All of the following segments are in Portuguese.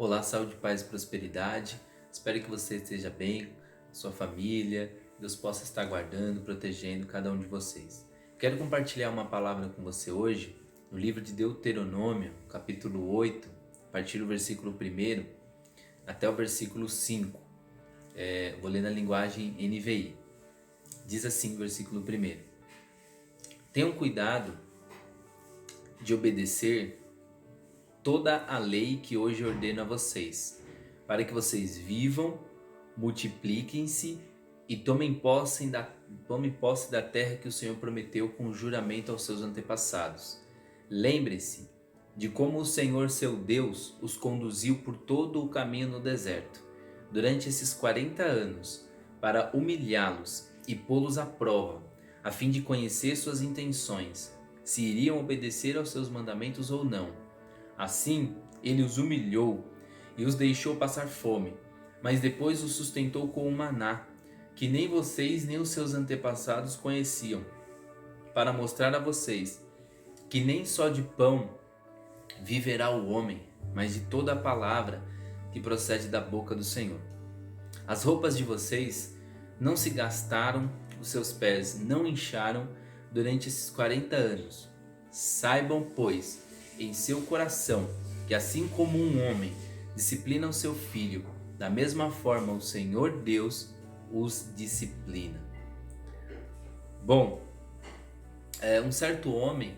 Olá, saúde, paz e prosperidade. Espero que você esteja bem, sua família, Deus possa estar guardando, protegendo cada um de vocês. Quero compartilhar uma palavra com você hoje no livro de Deuteronômio, capítulo 8, a partir do versículo 1 até o versículo 5. Vou ler na linguagem NVI. Diz assim o versículo 1: Tenham cuidado de obedecer toda a lei que hoje ordeno a vocês, para que vocês vivam, multipliquem-se e tomem posse da terra que o Senhor prometeu com juramento aos seus antepassados. Lembre-se de como o Senhor seu Deus os conduziu por todo o caminho no deserto, durante esses 40 anos, para humilhá-los e pô-los à prova, a fim de conhecer suas intenções, se iriam obedecer aos seus mandamentos ou não. Assim, ele os humilhou e os deixou passar fome, mas depois os sustentou com o maná, que nem vocês nem os seus antepassados conheciam, para mostrar a vocês que nem só de pão viverá o homem, mas de toda a palavra que procede da boca do Senhor. As roupas de vocês não se gastaram, os seus pés não incharam durante esses 40 anos. Saibam, pois, em seu coração, que assim como um homem disciplina o seu filho, da mesma forma o Senhor Deus os disciplina. Bom, um certo homem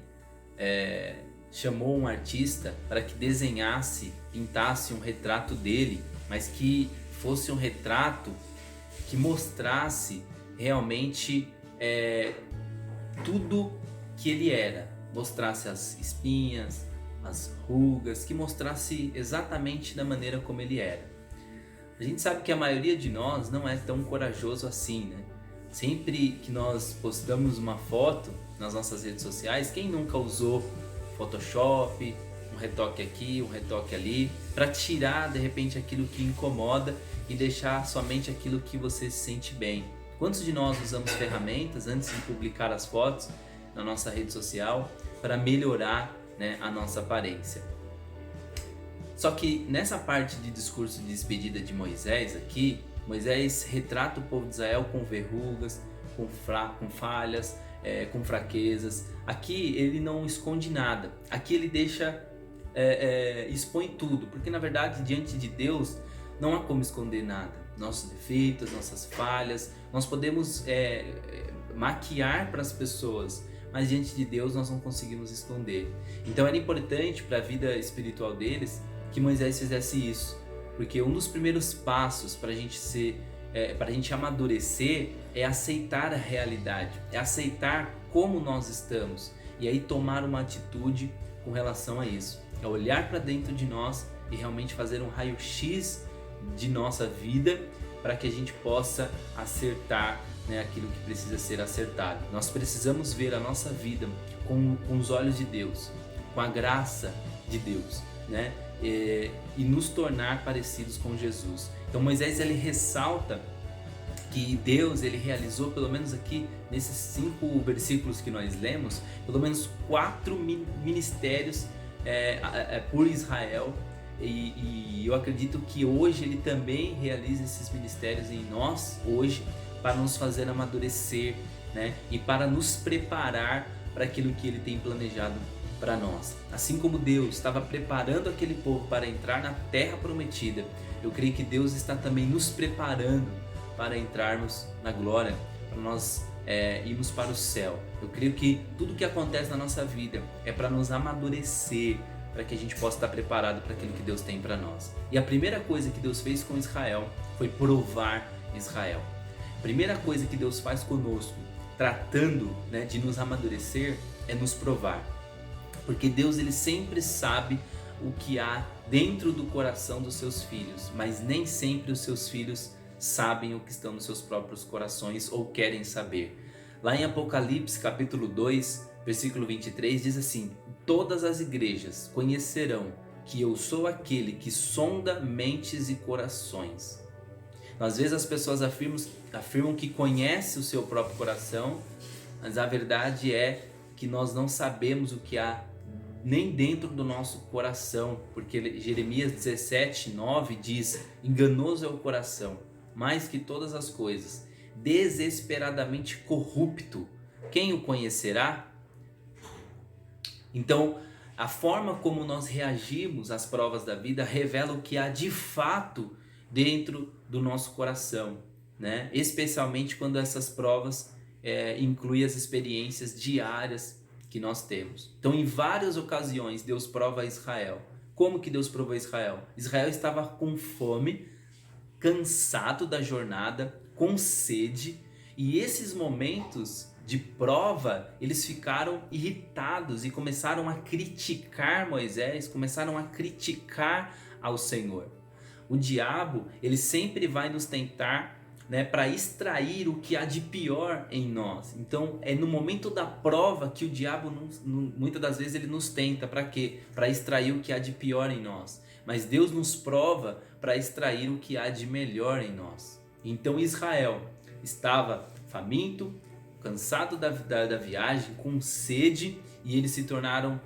chamou um artista para que desenhasse, pintasse um retrato dele, mas que fosse um retrato que mostrasse realmente tudo que ele era. Mostrasse as espinhas, as rugas, que mostrasse exatamente da maneira como ele era. A gente sabe que a maioria de nós não é tão corajoso assim, né? Sempre que nós postamos uma foto nas nossas redes sociais, quem nunca usou Photoshop, um retoque aqui, um retoque ali, para tirar de repente aquilo que incomoda e deixar somente aquilo que você se sente bem? Quantos de nós usamos ferramentas antes de publicar as fotos na nossa rede social para melhorar, né, a nossa aparência? Só que nessa parte de discurso de despedida de Moisés aqui, Moisés retrata o povo de Israel com verrugas, com falhas, com fraquezas. Aqui ele não esconde nada, aqui ele expõe tudo, porque na verdade diante de Deus não há como esconder nada. Nossos defeitos, nossas falhas, nós podemos maquiar para as pessoas, mas diante de Deus nós não conseguimos esconder. Então era importante para a vida espiritual deles que Moisés fizesse isso, porque um dos primeiros passos para a gente amadurecer é aceitar a realidade, é aceitar como nós estamos e aí tomar uma atitude com relação a isso, é olhar para dentro de nós e realmente fazer um raio-x de nossa vida para que a gente possa acertar, né, aquilo que precisa ser acertado. Nós precisamos ver a nossa vida com os olhos de Deus, com a graça de Deus, né? E nos tornar parecidos com Jesus. Então Moisés ele ressalta que Deus ele realizou, pelo menos aqui nesses 5 versículos que nós lemos, pelo menos 4 ministérios por Israel. E eu acredito que hoje ele também realiza esses ministérios em nós hoje, para nos fazer amadurecer, né? E para nos preparar para aquilo que ele tem planejado para nós. Assim como Deus estava preparando aquele povo para entrar na terra prometida, eu creio que Deus está também nos preparando para entrarmos na glória, para nós irmos para o céu. Eu creio que tudo que acontece na nossa vida é para nos amadurecer, para que a gente possa estar preparado para aquilo que Deus tem para nós. E a primeira coisa que Deus fez com Israel foi provar Israel. A primeira coisa que Deus faz conosco, tratando, né, de nos amadurecer, é nos provar. Porque Deus ele sempre sabe o que há dentro do coração dos seus filhos, mas nem sempre os seus filhos sabem o que estão nos seus próprios corações ou querem saber. Lá em Apocalipse capítulo 2, versículo 23 diz assim: todas as igrejas conhecerão que eu sou aquele que sonda mentes e corações. Às vezes as pessoas afirmam que conhecem o seu próprio coração, mas a verdade é que nós não sabemos o que há nem dentro do nosso coração, porque Jeremias 17:9 diz: enganoso é o coração, mais que todas as coisas, desesperadamente corrupto, quem o conhecerá? Então, a forma como nós reagimos às provas da vida revela o que há de fato dentro do nosso coração, né? Especialmente quando essas provas incluem as experiências diárias que nós temos. Então, em várias ocasiões, Deus prova Israel. Como que Deus provou Israel? Israel estava com fome, cansado da jornada, com sede, e esses momentos de prova, eles ficaram irritados e começaram a criticar Moisés, começaram a criticar ao Senhor. O diabo, ele sempre vai nos tentar, né, para extrair o que há de pior em nós. Então, é no momento da prova que o diabo, muitas das vezes, ele nos tenta. Para quê? Para extrair o que há de pior em nós. Mas Deus nos prova para extrair o que há de melhor em nós. Então, Israel estava faminto, cansado da viagem, com sede, e eles se tornaram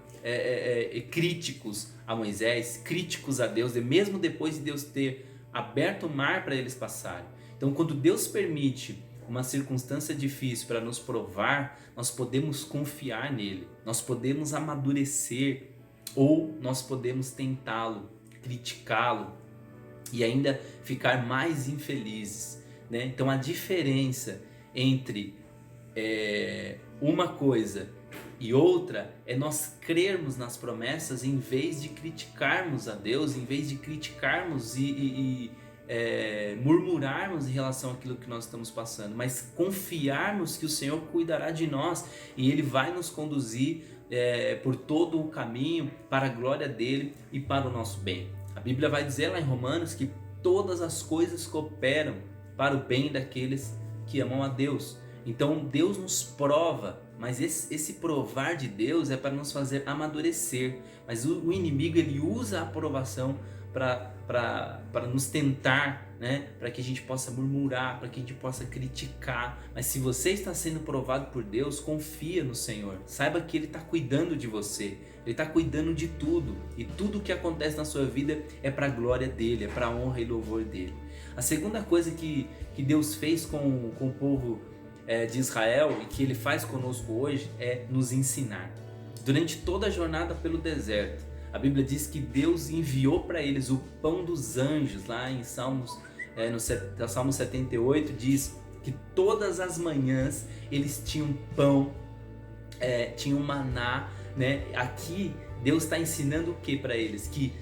críticos a Moisés, críticos a Deus, e mesmo depois de Deus ter aberto o mar para eles passarem. Então, quando Deus permite uma circunstância difícil para nos provar, nós podemos confiar nele, nós podemos amadurecer, ou nós podemos tentá-lo, criticá-lo e ainda ficar mais infelizes, né? Então, a diferença entre uma coisa e outra é nós crermos nas promessas em vez de criticarmos a Deus, em vez de criticarmos e murmurarmos em relação àquilo que nós estamos passando, mas confiarmos que o Senhor cuidará de nós e Ele vai nos conduzir por todo o caminho para a glória dEle e para o nosso bem. A Bíblia vai dizer lá em Romanos que todas as coisas cooperam para o bem daqueles que amam a Deus. Então Deus nos prova, mas esse provar de Deus é para nos fazer amadurecer. Mas o inimigo, ele usa a aprovação para nos tentar, né? Para que a gente possa murmurar, para que a gente possa criticar. Mas se você está sendo provado por Deus, confia no Senhor. Saiba que Ele está cuidando de você. Ele está cuidando de tudo. E tudo que acontece na sua vida é para a glória dEle, é para a honra e louvor dEle. A segunda coisa que Deus fez com o povo de Israel e que Ele faz conosco hoje é nos ensinar. Durante toda a jornada pelo deserto, a Bíblia diz que Deus enviou para eles o pão dos anjos. Lá em Salmos, no Salmo 78 diz que todas as manhãs eles tinham pão, tinham maná, né? Aqui Deus está ensinando o que para eles? Que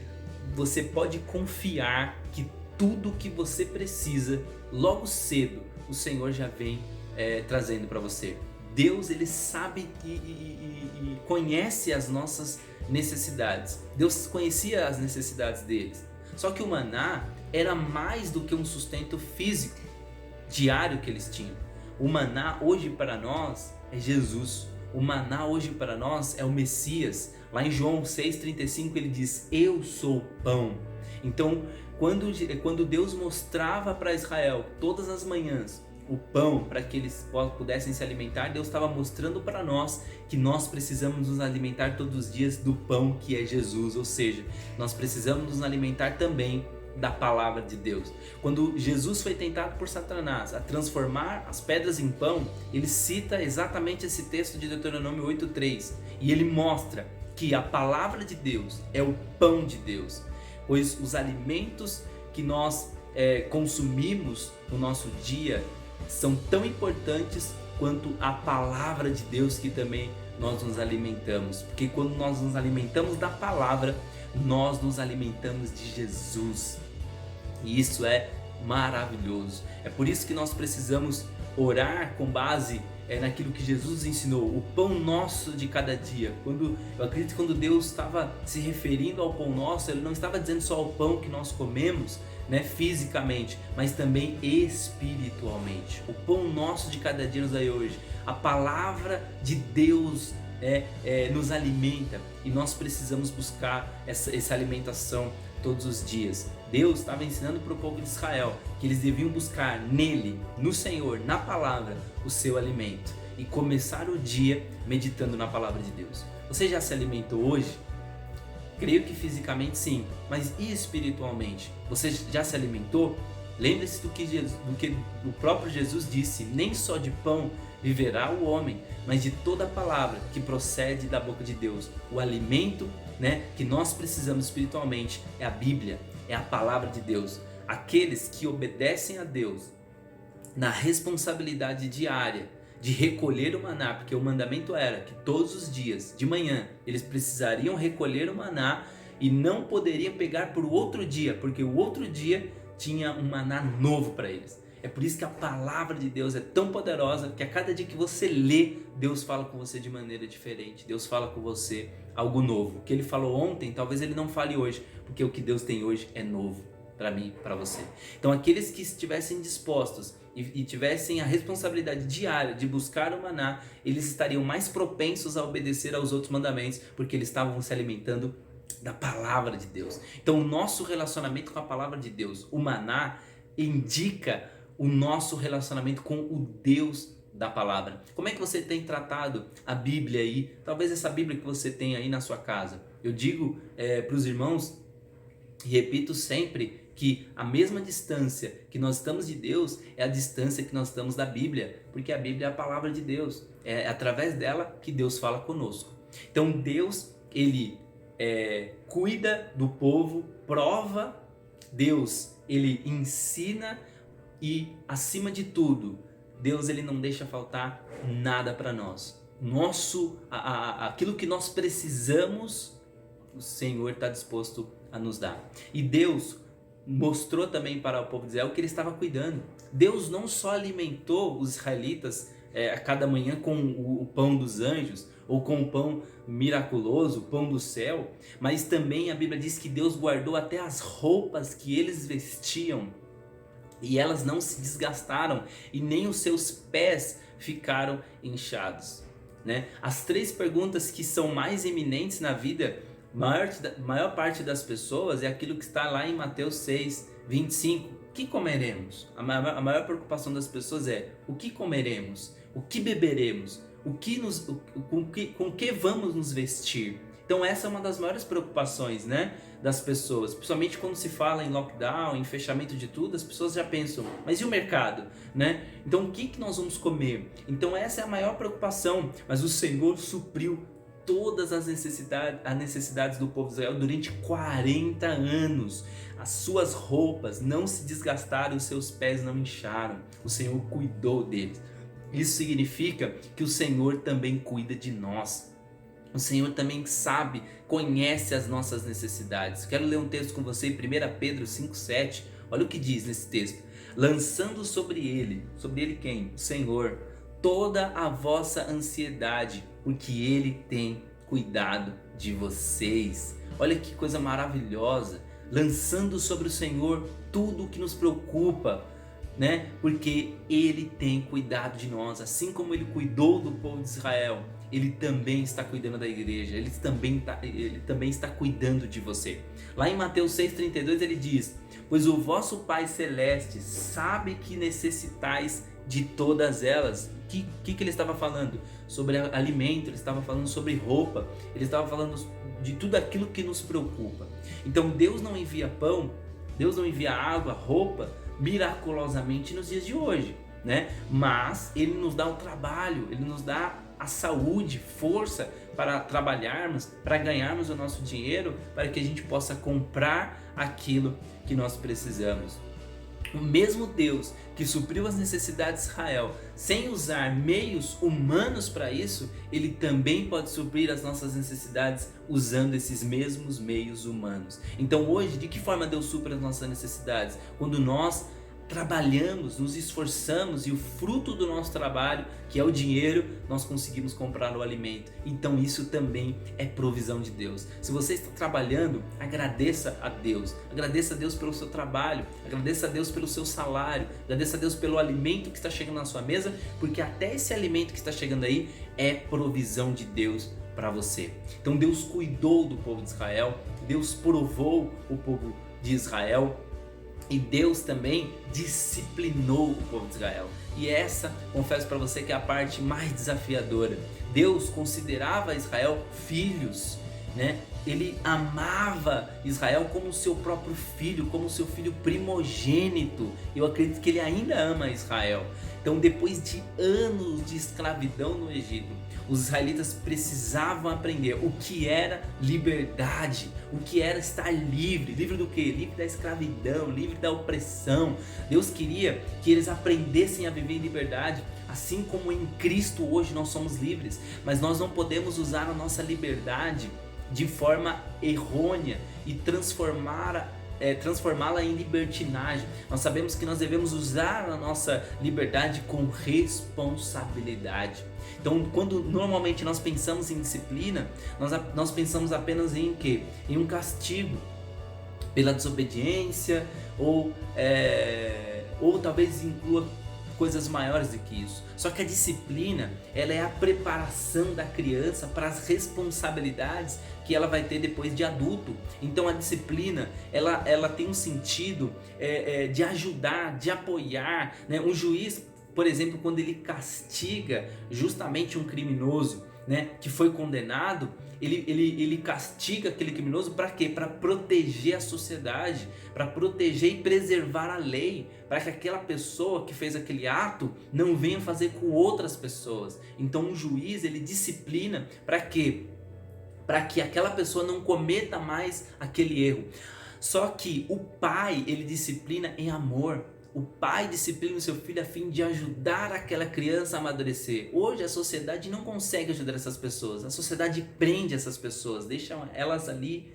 você pode confiar que tudo que você precisa, logo cedo, o Senhor já vem trazendo para você. Deus, Ele sabe e conhece as nossas necessidades. Deus conhecia as necessidades deles. Só que o maná era mais do que um sustento físico diário que eles tinham. O maná hoje para nós é Jesus. O maná hoje para nós é o Messias. Lá em João 6,35 ele diz: eu sou o pão. Então, quando Deus mostrava para Israel todas as manhãs o pão para que eles pudessem se alimentar, Deus estava mostrando para nós que nós precisamos nos alimentar todos os dias do pão que é Jesus, ou seja, nós precisamos nos alimentar também da palavra de Deus. Quando Jesus foi tentado por Satanás a transformar as pedras em pão, ele cita exatamente esse texto de Deuteronômio 8,3 e ele mostra que a palavra de Deus é o pão de Deus, pois os alimentos que nós consumimos no nosso dia são tão importantes quanto a palavra de Deus que também nós nos alimentamos. Porque quando nós nos alimentamos da palavra, nós nos alimentamos de Jesus. E isso é maravilhoso. É por isso que nós precisamos orar com base naquilo que Jesus ensinou, o pão nosso de cada dia. Eu acredito que quando Deus estava se referindo ao pão nosso, Ele não estava dizendo só o pão que nós comemos, né, fisicamente, mas também espiritualmente. O pão nosso de cada dia nos dai hoje. A palavra de Deus nos alimenta e nós precisamos buscar essa alimentação todos os dias. Deus estava ensinando para o povo de Israel que eles deviam buscar nele, no Senhor, na palavra, o seu alimento e começar o dia meditando na palavra de Deus. Você já se alimentou hoje? Creio que fisicamente sim, mas e espiritualmente? Você já se alimentou? Lembre-se do que o próprio Jesus disse: nem só de pão viverá o homem, mas de toda a palavra que procede da boca de Deus. O alimento, que nós precisamos espiritualmente é a Bíblia, é a palavra de Deus. Aqueles que obedecem a Deus na responsabilidade diária de recolher o maná, porque o mandamento era que todos os dias de manhã eles precisariam recolher o maná e não poderiam pegar para o outro dia, porque o outro dia tinha um maná novo para eles. É por isso que a palavra de Deus é tão poderosa, que a cada dia que você lê, Deus fala com você de maneira diferente. Deus fala com você algo novo. O que Ele falou ontem, talvez Ele não fale hoje, porque o que Deus tem hoje é novo para mim, para você. Então aqueles que estivessem dispostos e tivessem a responsabilidade diária de buscar o maná, eles estariam mais propensos a obedecer aos outros mandamentos, porque eles estavam se alimentando da palavra de Deus. Então o nosso relacionamento com a palavra de Deus, o maná, indica o nosso relacionamento com o Deus da palavra. Como é que você tem tratado a Bíblia aí? Talvez essa Bíblia que você tem aí na sua casa. Eu digo para os irmãos e repito sempre que a mesma distância que nós estamos de Deus é a distância que nós estamos da Bíblia, porque a Bíblia é a palavra de Deus. É através dela que Deus fala conosco. Então Deus, Ele cuida do povo, prova. Deus, Ele ensina e, acima de tudo, Deus, Ele não deixa faltar nada para nós. Aquilo que nós precisamos, o Senhor está disposto a nos dar. E Deus mostrou também para o povo de Israel que Ele estava cuidando. Deus não só alimentou os israelitas a cada manhã com o pão dos anjos, ou com o pão miraculoso, o pão do céu, mas também a Bíblia diz que Deus guardou até as roupas que eles vestiam, e elas não se desgastaram, e nem os seus pés ficaram inchados. As três perguntas que são mais eminentes na vida, maior parte das pessoas, é aquilo que está lá em Mateus 6, 25. O que comeremos? A maior preocupação das pessoas é: o que comeremos? O que beberemos? Com que vamos nos vestir? Então essa é uma das maiores preocupações, das pessoas, principalmente quando se fala em lockdown, em fechamento de tudo, as pessoas já pensam: mas e o mercado? Então o que nós vamos comer? Então essa é a maior preocupação, mas o Senhor supriu todas as necessidades do povo de Israel durante 40 anos. As suas roupas não se desgastaram, os seus pés não incharam. O Senhor cuidou deles. Isso significa que o Senhor também cuida de nós. O Senhor também sabe, conhece as nossas necessidades. Quero ler um texto com você em 1 Pedro 5,7. Olha o que diz nesse texto: lançando sobre ele quem? O Senhor, toda a vossa ansiedade, porque Ele tem cuidado de vocês. Olha que coisa maravilhosa, lançando sobre o Senhor tudo o que nos preocupa, porque Ele tem cuidado de nós, assim como Ele cuidou do povo de Israel. Ele também está cuidando da igreja, Ele também está cuidando de você. Lá em Mateus 6,32 Ele diz: pois o vosso Pai Celeste sabe que necessitais de todas elas. O que ele estava falando? Sobre alimento, ele estava falando sobre roupa, ele estava falando de tudo aquilo que nos preocupa. Então Deus não envia pão, Deus não envia água, roupa, miraculosamente nos dias de hoje, mas Ele nos dá o trabalho, Ele nos dá a saúde, força para trabalharmos, para ganharmos o nosso dinheiro, para que a gente possa comprar aquilo que nós precisamos. O mesmo Deus que supriu as necessidades de Israel sem usar meios humanos para isso, Ele também pode suprir as nossas necessidades usando esses mesmos meios humanos. Então hoje, de que forma Deus supre as nossas necessidades? Quando nós trabalhamos, nos esforçamos e o fruto do nosso trabalho, que é o dinheiro, nós conseguimos comprar o alimento. Então isso também é provisão de Deus. Se você está trabalhando, agradeça a Deus. Agradeça a Deus pelo seu trabalho, agradeça a Deus pelo seu salário, agradeça a Deus pelo alimento que está chegando na sua mesa, porque até esse alimento que está chegando aí é provisão de Deus para você. Então Deus cuidou do povo de Israel, Deus provou o povo de Israel. E Deus também disciplinou o povo de Israel. E essa, confesso para você, que é a parte mais desafiadora. Deus considerava Israel filhos, né? Ele amava Israel como seu próprio filho, como seu filho primogênito. Eu acredito que ele ainda ama Israel. Então, depois de anos de escravidão no Egito, os israelitas precisavam aprender o que era liberdade, o que era estar livre. Livre do quê? Livre da escravidão, livre da opressão. Deus queria que eles aprendessem a viver em liberdade, assim como em Cristo hoje nós somos livres. Mas nós não podemos usar a nossa liberdade de forma errônea e transformá-la em libertinagem. Nós sabemos que nós devemos usar a nossa liberdade com responsabilidade. Então, quando normalmente nós pensamos em disciplina, nós pensamos apenas em quê? Em um castigo pela desobediência, ou talvez inclua coisas maiores do que isso. Só que a disciplina, ela é a preparação da criança para as responsabilidades que ela vai ter depois de adulto. Então a disciplina, ela tem um sentido de ajudar, de apoiar, né? Um juiz, por exemplo, quando ele castiga justamente um criminoso, né, que foi condenado, ele castiga aquele criminoso para quê? Para proteger a sociedade, para proteger e preservar a lei, para que aquela pessoa que fez aquele ato não venha fazer com outras pessoas. Então um juiz, ele disciplina para quê? Para que aquela pessoa não cometa mais aquele erro. Só que o pai, ele disciplina em amor. O pai disciplina o seu filho a fim de ajudar aquela criança a amadurecer. Hoje a sociedade não consegue ajudar essas pessoas. A sociedade prende essas pessoas, deixa elas ali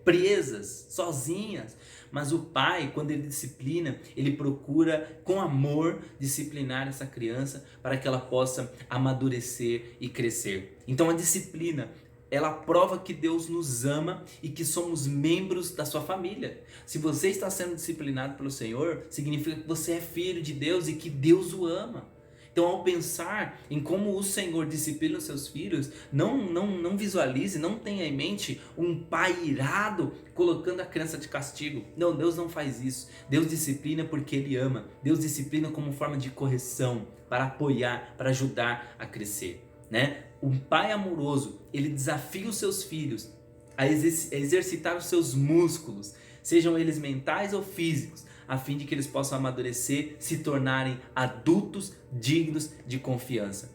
presas, sozinhas. Mas o pai, quando ele disciplina, ele procura com amor disciplinar essa criança para que ela possa amadurecer e crescer. Então a disciplina, ela prova que Deus nos ama e que somos membros da sua família. Se você está sendo disciplinado pelo Senhor, significa que você é filho de Deus e que Deus o ama. Então, ao pensar em como o Senhor disciplina os seus filhos, não visualize, não tenha em mente um pai irado colocando a criança de castigo. Não, Deus não faz isso. Deus disciplina porque Ele ama. Deus disciplina como forma de correção, para apoiar, para ajudar a crescer, né? Um pai amoroso, ele desafia os seus filhos a exercitar os seus músculos, sejam eles mentais ou físicos, a fim de que eles possam amadurecer, se tornarem adultos dignos de confiança.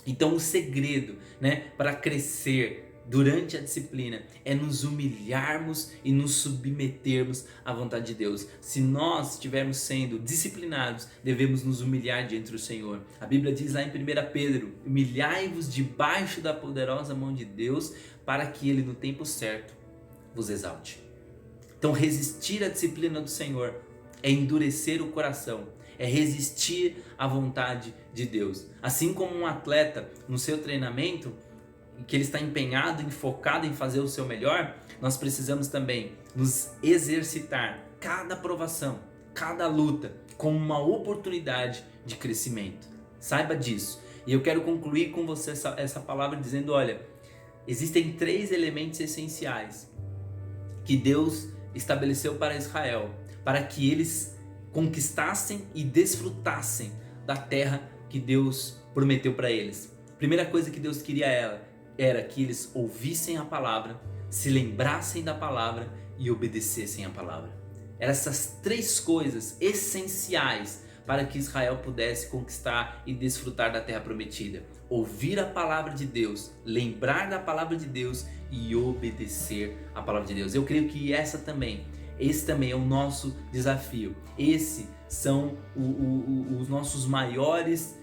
Então o segredo, né, para crescer durante a disciplina é nos humilharmos e nos submetermos à vontade de Deus. Se nós estivermos sendo disciplinados, devemos nos humilhar diante do Senhor. A Bíblia diz lá em 1 Pedro: humilhai-vos debaixo da poderosa mão de Deus, para que Ele no tempo certo vos exalte. Então resistir à disciplina do Senhor é endurecer o coração, é resistir à vontade de Deus. Assim como um atleta no seu treinamento, que ele está empenhado, focado em fazer o seu melhor, nós precisamos também nos exercitar cada provação, cada luta, como uma oportunidade de crescimento. Saiba disso. E eu quero concluir com você essa palavra dizendo, olha, existem 3 elementos essenciais que Deus estabeleceu para Israel, para que eles conquistassem e desfrutassem da terra que Deus prometeu para eles. A primeira coisa que Deus queria era que eles ouvissem a palavra, se lembrassem da palavra e obedecessem a palavra. Eram essas 3 coisas essenciais para que Israel pudesse conquistar e desfrutar da terra prometida: ouvir a palavra de Deus, lembrar da palavra de Deus e obedecer a palavra de Deus. Eu creio que esse também é o nosso desafio. Esses são os nossos maiores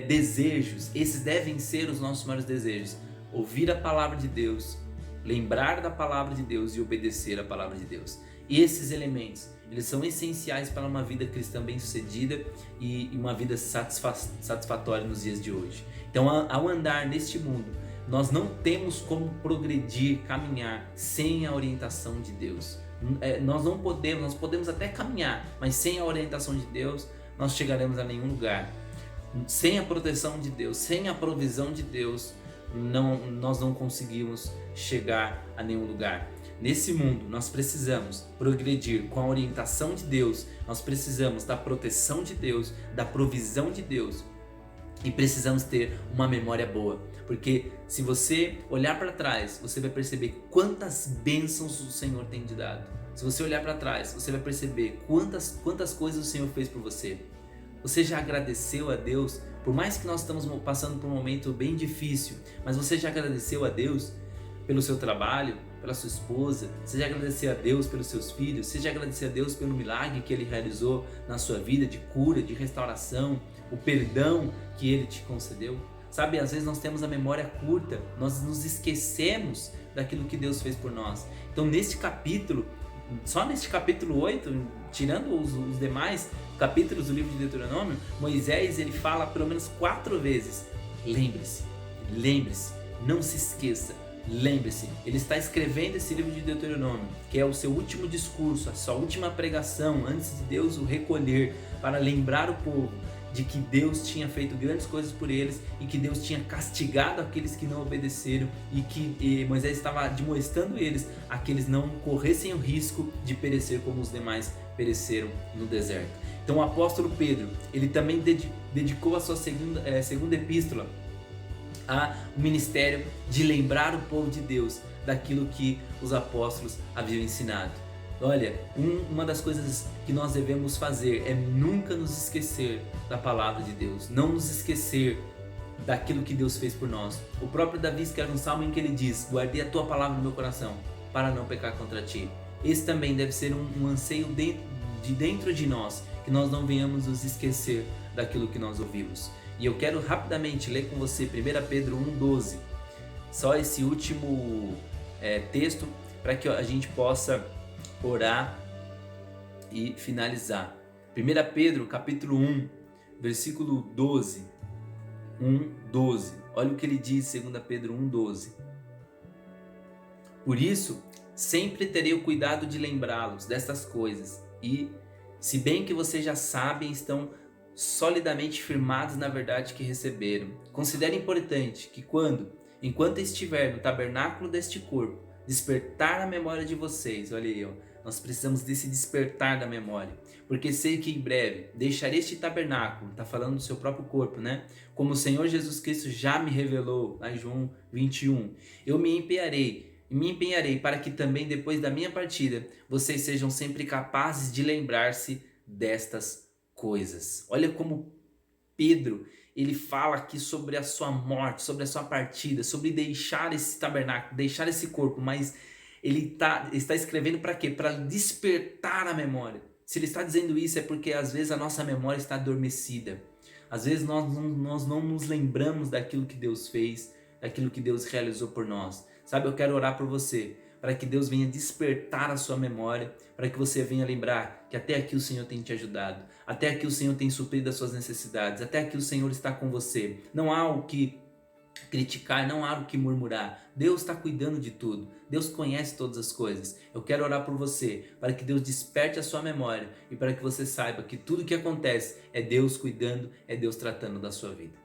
desejos. Esses devem ser os nossos maiores desejos: ouvir a palavra de Deus, lembrar da palavra de Deus e obedecer a palavra de Deus. E esses elementos, eles são essenciais para uma vida cristã bem-sucedida e uma vida satisfatória nos dias de hoje. Então, ao andar neste mundo, nós não temos como progredir, caminhar sem a orientação de Deus. Nós podemos até caminhar, mas sem a orientação de Deus, nós chegaremos a nenhum lugar. Sem a proteção de Deus, sem a provisão de Deus, nós não conseguimos chegar a nenhum lugar. nesse mundo nós precisamos progredir com a orientação de Deus, nós precisamos da proteção de Deus, da provisão de Deus e precisamos ter uma memória boa. Porque se você olhar para trás, você vai perceber quantas bênçãos o Senhor tem te dado. Se você olhar para trás, você vai perceber quantas coisas o Senhor fez por você. Você já agradeceu a Deus? Por mais que nós estamos passando por um momento bem difícil, mas você já agradeceu a Deus pelo seu trabalho, pela sua esposa? Você já agradeceu a Deus pelos seus filhos? Você já agradeceu a Deus pelo milagre que Ele realizou na sua vida, de cura, de restauração, o perdão que Ele te concedeu? Sabe, às vezes nós temos a memória curta, nós nos esquecemos daquilo que Deus fez por nós. Então neste capítulo, só neste capítulo 8, tirando os demais capítulos do livro de Deuteronômio, Moisés ele fala pelo menos 4 vezes: lembre-se, lembre-se, não se esqueça, lembre-se. Ele está escrevendo esse livro de Deuteronômio, que é o seu último discurso, a sua última pregação antes de Deus o recolher, para lembrar o povo de que Deus tinha feito grandes coisas por eles e que Deus tinha castigado aqueles que não obedeceram e que Moisés estava admoestando eles a que eles não corressem o risco de perecer como os demais pereceram no deserto. Então o apóstolo Pedro, ele também dedicou a sua segunda epístola ao ministério de lembrar o povo de Deus daquilo que os apóstolos haviam ensinado. Olha, uma das coisas que nós devemos fazer é nunca nos esquecer da palavra de Deus, não nos esquecer daquilo que Deus fez por nós. O próprio Davi escreve um salmo em que ele diz: guardei a tua palavra no meu coração para não pecar contra ti. Esse também deve ser um anseio dentro de nós, que nós não venhamos nos esquecer daquilo que nós ouvimos. E eu quero rapidamente ler com você 1 Pedro 1,12, só esse último texto, para que a gente possa orar e finalizar. 1 Pedro capítulo 1, versículo 12. 1:12. Olha o que ele diz, 2 Pedro 1:12. Por isso, sempre terei o cuidado de lembrá-los destas coisas, e, se bem que vocês já sabem, estão solidamente firmados na verdade que receberam. Considere importante que enquanto estiver no tabernáculo deste corpo, despertar a memória de vocês. Olha aí, nós precisamos desse despertar da memória, porque sei que em breve deixarei este tabernáculo, está falando do seu próprio corpo, né? Como o Senhor Jesus Cristo já me revelou, lá em João 21, eu me empenharei para que também depois da minha partida, vocês sejam sempre capazes de lembrar-se destas coisas. Olha como Pedro, ele fala aqui sobre a sua morte, sobre a sua partida, sobre deixar esse tabernáculo, deixar esse corpo, mas ele está escrevendo para quê? Para despertar a memória. Se ele está dizendo isso é porque às vezes a nossa memória está adormecida. Às vezes nós não nos lembramos daquilo que Deus fez, daquilo que Deus realizou por nós. Sabe, eu quero orar por você, para que Deus venha despertar a sua memória, para que você venha lembrar que até aqui o Senhor tem te ajudado, até aqui o Senhor tem suprido as suas necessidades, até aqui o Senhor está com você. Não há o que criticar, não há o que murmurar. Deus está cuidando de tudo. Deus conhece todas as coisas. Eu quero orar por você, para que Deus desperte a sua memória e para que você saiba que tudo que acontece é Deus cuidando, é Deus tratando da sua vida.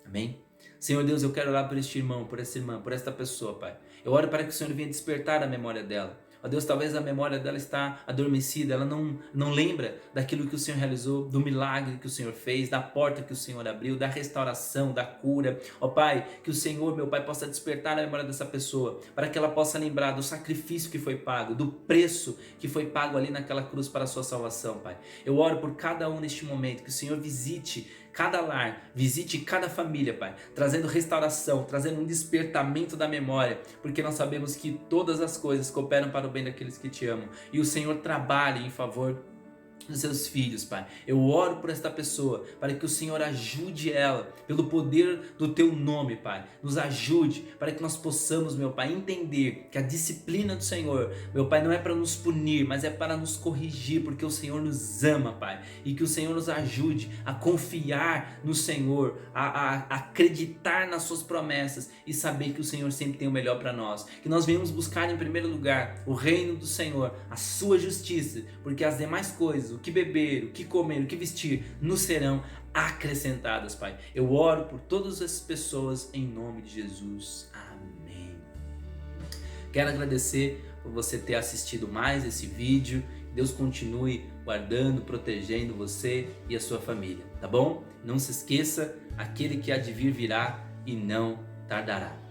Amém? Senhor Deus, eu quero orar por este irmão, por essa irmã, por esta pessoa, Pai. Eu oro para que o Senhor venha despertar a memória dela. Ó Deus, talvez a memória dela está adormecida, ela não lembra daquilo que o Senhor realizou, do milagre que o Senhor fez, da porta que o Senhor abriu, da restauração, da cura. Ó Pai, que o Senhor, meu Pai, possa despertar a memória dessa pessoa, para que ela possa lembrar do sacrifício que foi pago, do preço que foi pago ali naquela cruz para a sua salvação, Pai. Eu oro por cada um neste momento, que o Senhor visite cada lar, visite cada família, Pai, trazendo restauração, trazendo um despertamento da memória, porque nós sabemos que todas as coisas cooperam para o bem daqueles que te amam, e o Senhor trabalha em favor dos seus filhos, Pai. Eu oro por esta pessoa, para que o Senhor ajude ela, pelo poder do Teu nome, Pai. Nos ajude, para que nós possamos, meu Pai, entender que a disciplina do Senhor, meu Pai, não é para nos punir, mas é para nos corrigir, porque o Senhor nos ama, Pai. E que o Senhor nos ajude a confiar no Senhor, a acreditar nas suas promessas e saber que o Senhor sempre tem o melhor para nós. Que nós venhamos buscar em primeiro lugar o reino do Senhor, a sua justiça, porque as demais coisas, o que beber, o que comer, o que vestir, nos serão acrescentadas, Pai. Eu oro por todas essas pessoas em nome de Jesus. Amém. Quero agradecer por você ter assistido mais esse vídeo. Deus continue guardando, protegendo você e a sua família, tá bom? Não se esqueça, aquele que há de vir virá e não tardará.